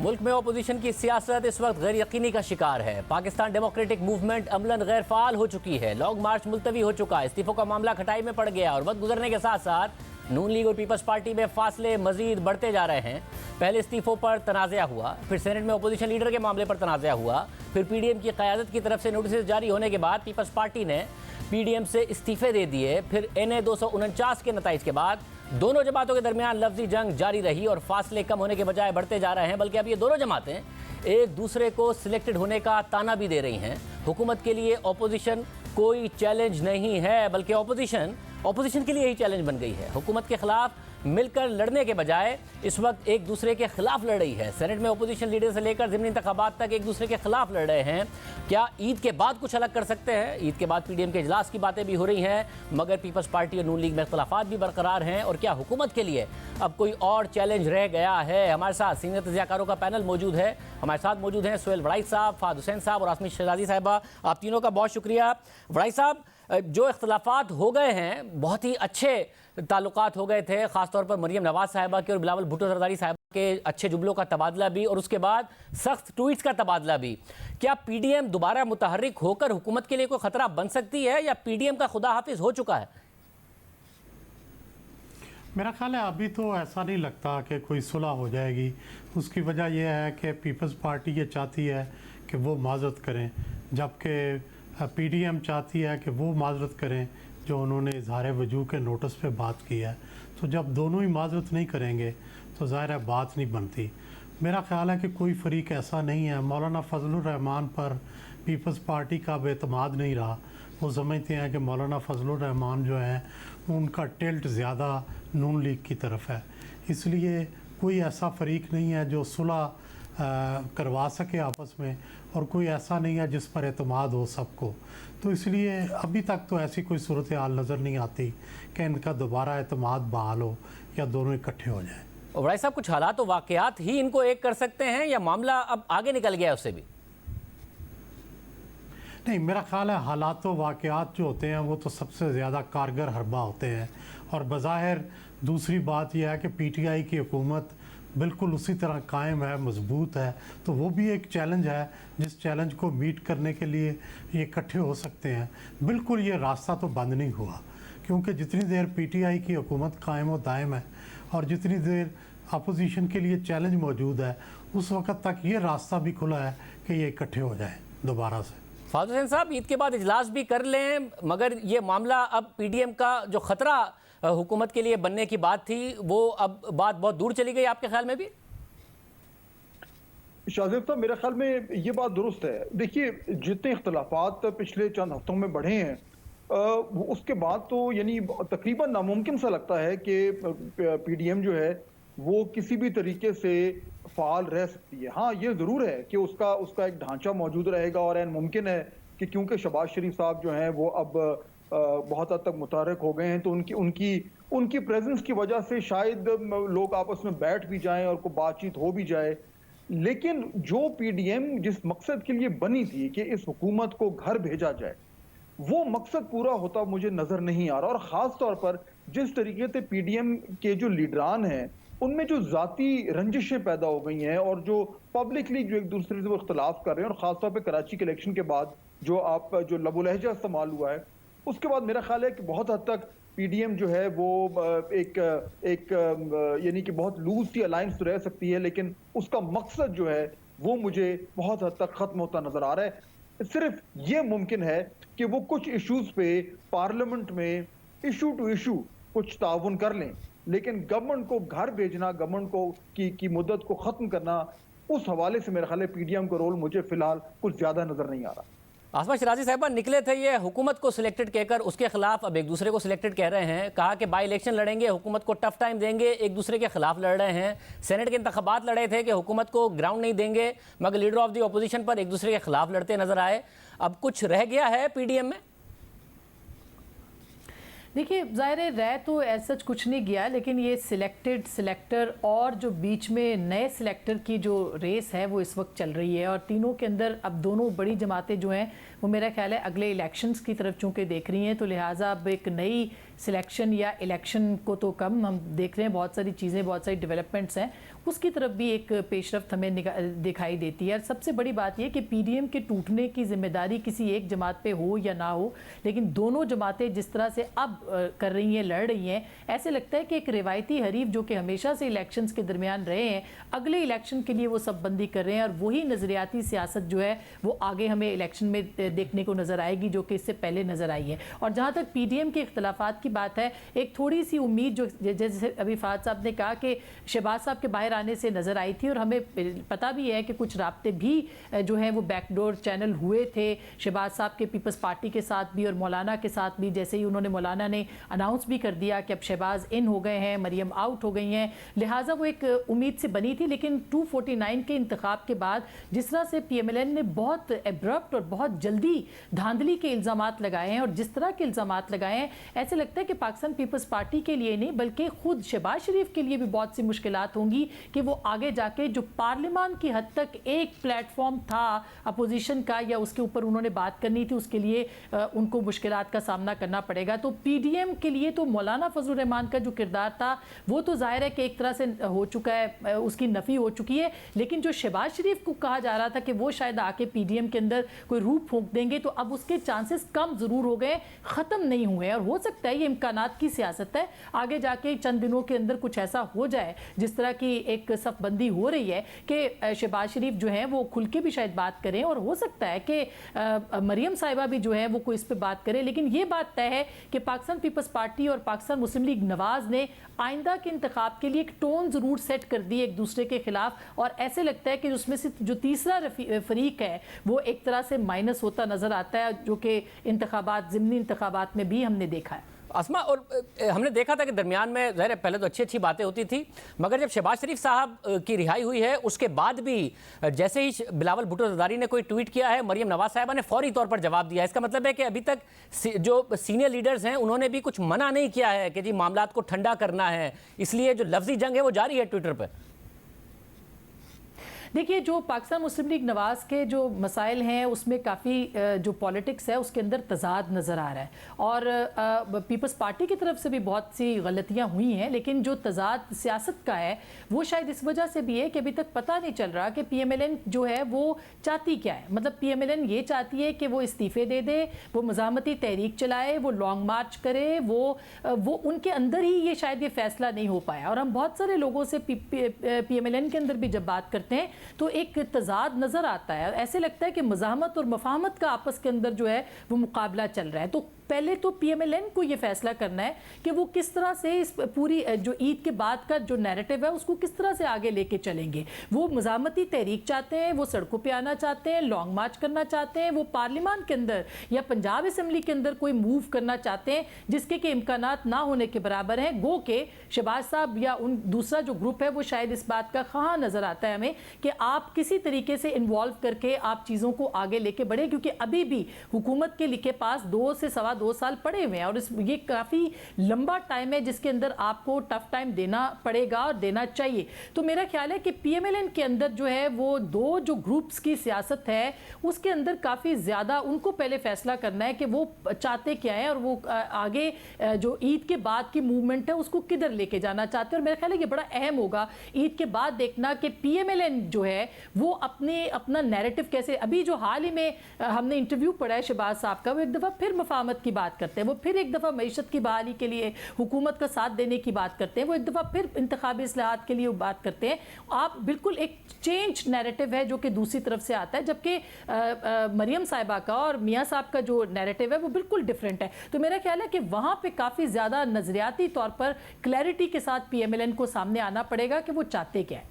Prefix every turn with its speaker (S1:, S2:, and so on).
S1: मुल्क में अपोजिशन की सियासत इस वक्त गैर यकीनी का शिकार है। पाकिस्तान डेमोक्रेटिक मूवमेंट अमलन गैर फाल हो चुकी है। लॉन्ग मार्च मुलतवी हो चुका है। इस्तीफों का मामला खटाई में पड़ गया और वक्त गुजरने के साथ साथ नून लीग और पीपल्स पार्टी में फासले मजीद बढ़ते जा रहे हैं। पहले इस्तीफों पर तनाज़ा हुआ, फिर सेनेट में अपोजिशन लीडर के मामले पर तनाज़ा हुआ, फिर पीडीएम की क़यादत की तरफ से नोटिस जारी होने के बाद पीपल्स पार्टी ने पीडीएम से इस्तीफे दे दिए। फिर NA 249 के नताइज के बाद दोनों जमातों के दरमियान लफ्जी जंग जारी रही और फासले कम होने के बजाय बढ़ते जा रहे हैं। बल्कि अब ये दोनों जमातें एक दूसरे को सिलेक्टेड होने का ताना भी दे रही हैं। हुकूमत के लिए अपोजिशन कोई चैलेंज नहीं है, बल्कि अपोजिशन के लिए ही चैलेंज बन गई है। हुकूमत के खिलाफ मिलकर लड़ने के बजाय इस वक्त एक दूसरे के खिलाफ लड़ रही है। सेनेट में अपोजिशन लीडर से लेकर ज़िमनी इंतखाबात तक एक दूसरे के खिलाफ लड़ रहे हैं। क्या ईद के बाद कुछ अलग कर सकते हैं? ईद के बाद पीडीएम के इजलास की बातें भी हो रही हैं, मगर पीपल्स पार्टी और नून लीग में इख्तलाफात भी बरकरार हैं। और क्या हुकूमत के लिए अब कोई और चैलेंज रह गया है? हमारे साथ सीनियर तज्ज़ियाकारों का पैनल मौजूद है। हमारे साथ मौजूद हैं सुहेल वड़ाई साहब, फहद हुसैन साहब और आसमी शहजादी साहिबा। आप तीनों का बहुत शुक्रिया। वड़ाई साहब, जो इख्तलाफात हो गए हैं, बहुत ही अच्छे ताल्लुकात हो गए थे, ख़ासतौर पर मरियम नवाज़ साहिबा के और बिलावल भुट्टो ज़रदारी साहिबा के अच्छे जुमलों का तबादला भी और उसके बाद सख्त ट्वीट्स का तबादला भी। क्या पीडीएम दोबारा मुतहर्रिक होकर हुकूमत के लिए कोई ख़तरा बन सकती है या पीडीएम का खुदा हाफिज हो चुका है?
S2: मेरा ख्याल है अभी तो ऐसा नहीं लगता कि कोई सुलह हो जाएगी। उसकी वजह यह है कि पीपल्स पार्टी ये चाहती है कि वो माजरत करें, जबकि पीडीएम चाहती है कि वो माजरत करें जो उन्होंने इजहार वजूह के नोटिस पे बात की है। तो जब दोनों ही माजरत नहीं करेंगे तो ज़ाहिर है बात नहीं बनती। मेरा ख्याल है कि कोई फ़रीक ऐसा नहीं है। मौलाना फजलुर रहमान पर पीपल्स पार्टी का अब एतमाद नहीं रहा। वो समझते हैं कि मौलाना फजलुर रहमान जो है उनका टिल्ट ज़्यादा नून लीग की तरफ है, इसलिए कोई ऐसा फ़रीक नहीं है जो सुलह करवा सके आपस में, और कोई ऐसा नहीं है जिस पर एतमाद हो सबको। तो इसलिए अभी तक तो ऐसी कोई सूरत हाल नज़र नहीं आती कि इनका दोबारा एतमाद बहाल हो या दोनों इकट्ठे हो जाएं।
S1: और भाई साहब, कुछ हालात और वाक़यात ही इनको एक कर सकते हैं या मामला अब आगे निकल गया है उससे भी?
S2: नहीं, मेरा ख्याल है हालात व वाक़यात जो होते हैं वो तो सबसे ज़्यादा कारगर हरबा होते हैं। और बज़ाहिर दूसरी बात यह है कि पीटीआई की हुकूमत बिल्कुल उसी तरह कायम है, मजबूत है। तो वो भी एक चैलेंज है, जिस चैलेंज को मीट करने के लिए ये इकट्ठे हो सकते हैं। बिल्कुल ये रास्ता तो बंद नहीं हुआ, क्योंकि जितनी देर पीटीआई की हुकूमत कायम व दायम है और जितनी देर अपोजिशन के लिए चैलेंज मौजूद है, उस वक़्त तक ये रास्ता भी खुला है कि ये इकट्ठे हो जाएँ दोबारा से।
S1: फहद हुसैन साहब, ईद के बाद इजलास भी कर लें, मगर ये मामला अब पीडीएम का जो ख़तरा हुकूमत के लिए बनने की बात थी, वो अब बात बहुत दूर चली गई आपके ख्याल में भी?
S3: शाहज़ेब साहब, मेरे ख्याल में ये बात दुरुस्त है। देखिए, जितने इख्तलाफात पिछले चंद हफ्तों में बढ़े हैं, उसके बाद तो यानी तकरीबन नामुमकिन सा लगता है कि पीडीएम जो है वो किसी भी तरीके से फ़ाल रह सकती है। हाँ, ये ज़रूर है कि उसका एक ढांचा मौजूद रहेगा और ऐन मुमकिन है कि क्योंकि शहबाज शरीफ साहब जो हैं वो अब बहुत हद तक मुतहर्रिक हो गए हैं, तो उनकी प्रेजेंस की वजह से शायद लोग आपस में बैठ भी जाएं और कोई बातचीत हो भी जाए। लेकिन जो पीडीएम जिस मकसद के लिए बनी थी कि इस हुकूमत को घर भेजा जाए, वो मकसद पूरा होता मुझे नजर नहीं आ रहा। और ख़ास तौर पर जिस तरीके से पीडीएम के जो लीडरान हैं उनमें जो ज़ाती रंजिशें पैदा हो गई हैं और जो पब्लिकली जो एक दूसरे से वो इख्तलाफ कर रहे हैं, और ख़ासतौर पर कराची के इलेक्शन के बाद जो लबो लहजा इस्तेमाल हुआ है, उसके बाद मेरा ख्याल है कि बहुत हद तक पीडीएम जो है वो एक यानी कि बहुत लूज सी अलायंस तो रह सकती है, लेकिन उसका मकसद जो है वो मुझे बहुत हद तक ख़त्म होता नज़र आ रहा है। सिर्फ ये मुमकिन है कि वो कुछ इश्यूज़ पे पार्लियामेंट में इशू टू इशू कुछ ताउन कर लें, लेकिन गवर्नमेंट को घर भेजना, गवर्नमेंट को की मुद्दत को ख़त्म करना, उस हवाले से मेरा ख्याल है पीडीएम का रोल मुझे फ़िलहाल कुछ ज़्यादा नज़र नहीं आ रहा।
S1: आसमा शराजी साहिबा, निकले थे ये हुकूमत को सिलेक्टेड कहकर, उसके खिलाफ अब एक दूसरे को सिलेक्टेड कह रहे हैं। कहा कि बाई इलेक्शन लड़ेंगे, हुकूमत को टफ टाइम देंगे, एक दूसरे के खिलाफ लड़ रहे हैं। सेनेट के इंतखाबात लड़े थे कि हुकूमत को ग्राउंड नहीं देंगे, मगर लीडर ऑफ द अपोजिशन पर एक दूसरे के खिलाफ लड़ते नजर आए। अब कुछ रह गया है पीडीएम में?
S4: देखिए, ज़ाहिर है रह तो ऐसा कुछ नहीं गया, लेकिन ये सिलेक्टेड सिलेक्टर और जो बीच में नए सिलेक्टर की जो रेस है वो इस वक्त चल रही है। और तीनों के अंदर अब दोनों बड़ी जमातें जो हैं वो मेरा ख्याल है अगले इलेक्शंस की तरफ चूँकि देख रही हैं, तो लिहाजा अब एक नई सिलेक्शन या इलेक्शन को तो कम, हम देख रहे हैं बहुत सारी चीज़ें, बहुत सारी डेवलपमेंट्स हैं, उसकी तरफ भी एक पेशरफ्त हमें दिखाई देती है। और सबसे बड़ी बात यह कि पीडीएम के टूटने की जिम्मेदारी किसी एक जमात पे हो या ना हो, लेकिन दोनों जमातें जिस तरह से अब कर रही हैं, लड़ रही हैं, ऐसे लगता है कि एक रिवायती हरीफ जो कि हमेशा से इलेक्शंस के दरमियान रहे हैं, अगले इलेक्शन के लिए वो सब बंदी कर रहे हैं, और वही नज़रियाती सियासत जो है वो आगे हमें इलेक्शन में देखने को नज़र आएगी, जो कि इससे पहले नज़र आई है। और जहाँ तक पीडीएम के इख्तलाफात की बात है, एक थोड़ी सी उम्मीद जो जैसे अभी फाद साहब ने कहा कि शहबाज साहब के बाहर आने से नज़र आई थी, और हमें पता भी है कि कुछ राब्ते भी जो है वो बैकडोर चैनल हुए थे शहबाज साहब के पीपल्स पार्टी के साथ भी और मौलाना के साथ भी। जैसे ही उन्होंने, मौलाना ने अनाउंस भी कर दिया कि अब शहबाज इन हो गए हैं, मरियम आउट हो गई हैं, लिहाजा वो एक उम्मीद से बनी थी। लेकिन 249 के इंतखाब के बाद जिस तरह से पीएमएलएन ने बहुत एब्रप्ट और बहुत जल्दी धांधली के इल्ज़ामात लगाए हैं, और जिस तरह के इल्ज़ामात लगाए हैं, ऐसे लगता है कि पाकिस्तान पीपल्स पार्टी के लिए नहीं बल्कि खुद शहबाज शरीफ के लिए भी बहुत सी मुश्किलात होंगी कि वो आगे जाके जो पार्लियामान की हद तक एक प्लेटफॉर्म था अपोजिशन का, या उसके ऊपर उन्होंने बात करनी थी, उसके लिए उनको मुश्किलात का सामना करना पड़ेगा। तो पीडीएम के लिए तो मौलाना फजलुर रहमान का जो किरदार था वो तो जाहिर है कि एक तरह से हो चुका है, उसकी नफ़ी हो चुकी है। लेकिन जो शहबाज शरीफ को कहा जा रहा था कि वो शायद आके पीडीएम के अंदर कोई रूप फूंक देंगे, तो अब उसके चांसेस कम ज़रूर हो गए, ख़त्म नहीं हुए। और हो सकता है ये इम्कानात की सियासत है, आगे जाके चंद दिनों के अंदर कुछ ऐसा हो जाए जिस तरह की एक सफ़बंदी हो रही है कि शहबाज शरीफ जो है वो खुल के भी शायद बात करें, और हो सकता है कि मरियम साहिबा भी जो है वो कोई इस पर बात करे। लेकिन ये बात तय है कि पाकिस्तान पीपल्स पार्टी और पाकिस्तान मुस्लिम लीग नवाज ने आइंदा के इंतखाब के लिए एक टोन ज़रूर सेट कर दी एक दूसरे के खिलाफ, और ऐसे लगता है कि उसमें से जो तीसरा फरीक है वो एक तरह से माइनस होता नज़र आता है, जो कि इंतखाबात, ज़िमनी इंतखाबात में भी हमने देखा है।
S1: अस्मा, और हमने देखा था कि दरमियान में ज़ाहिर है पहले तो अच्छी अच्छी बातें होती थी, मगर जब शहबाज शरीफ साहब की रिहाई हुई है उसके बाद भी जैसे ही बिलावल भुट्टो ज़रदारी ने कोई ट्वीट किया है, मरियम नवाज साहिबा ने फौरी तौर पर जवाब दिया है। इसका मतलब है कि अभी तक जो सीनियर लीडर्स हैं उन्होंने भी कुछ मना नहीं किया है कि जी मामलात को ठंडा करना है, इसलिए जो लफ्ज़ी जंग है वो जारी है ट्विटर पर।
S4: देखिए, जो पाकिस्तान मुस्लिम लीग नवाज के जो मसाइल हैं उसमें काफ़ी जो पॉलिटिक्स है उसके अंदर तजाद नज़र आ रहा है, और पीपल्स पार्टी की तरफ से भी बहुत सी गलतियां हुई हैं। लेकिन जो तजाद सियासत का है वो शायद इस वजह से भी है कि अभी तक पता नहीं चल रहा कि पीएमएलएन जो है वो चाहती क्या है। मतलब पीएमएलएन ये चाहती है कि वो इस्तीफ़े दे दे, वो मज़ामती तहरीक चलाए, वो लॉन्ग मार्च करे, वो उनके अंदर ही ये शायद ये फैसला नहीं हो पाया। और हम बहुत सारे लोगों से पीएमएलएन के अंदर भी जब बात करते हैं तो एक तजाद नज़र आता है, ऐसे लगता है कि मज़ाहमत और मफाहमत का आपस के अंदर जो है वो मुकाबला चल रहा है। तो पहले तो पीएमएलएन को ये फैसला करना है कि वो किस तरह से इस पूरी जो ईद के बाद का जो नैरेटिव है उसको किस तरह से आगे लेके चलेंगे। वो मज़ामती तहरीक चाहते हैं, वो सड़कों पे आना चाहते हैं, लॉन्ग मार्च करना चाहते हैं, वो पार्लियामान के अंदर या पंजाब असम्बली के अंदर कोई मूव करना चाहते हैं जिसके के इम्कानात ना होने के बराबर हैं। गो के शहबाज साहब या उन दूसरा जो ग्रुप है वो शायद इस बात का ख़्वाह नज़र आता है हमें कि आप किसी तरीके से इन्वॉल्व करके आप चीज़ों को आगे लेके बढ़े, क्योंकि अभी भी हुकूमत के पास 2 से सवा 2 साल पड़े हुए हैं, और ये काफ़ी लंबा टाइम है जिसके अंदर आपको टफ टाइम देना पड़ेगा और देना चाहिए। तो मेरा ख्याल है कि पीएमएलएन के अंदर जो है वो 2 जो ग्रुप्स की सियासत है उसके अंदर काफ़ी ज़्यादा उनको पहले फैसला करना है कि वो चाहते क्या है, और वो आगे जो ईद के बाद की मूवमेंट है उसको किधर लेके जाना चाहते हैं। और मेरा ख्याल है कि बड़ा अहम होगा ईद के बाद देखना कि पीएमएलएन जो है वो अपना नैरेटिव कैसे, अभी जो हाल ही में हमने इंटरव्यू पढ़ा है शहबाज साहब का, वो एक दफ़ा फिर मफाहमत की बात करते हैं, वो फिर एक दफ़ा मईशत की बहाली के लिए हुकूमत का साथ देने की बात करते हैं, वो एक दफ़ा फिर इंतखाबी इस्लाहात के लिए बात करते हैं। आप बिल्कुल एक चेंज नैरेटिव है जो कि दूसरी तरफ से आता है, जबकि मरियम साहिबा का और मियाँ साहब का जो नैरेटिव है वो बिल्कुल डिफरेंट है। तो मेरा ख्याल है कि वहाँ पे काफ़ी ज़्यादा नज़रियाती तौर पर क्लैरिटी के साथ पीएमएलएन को सामने आना पड़ेगा कि वो चाहते क्या है।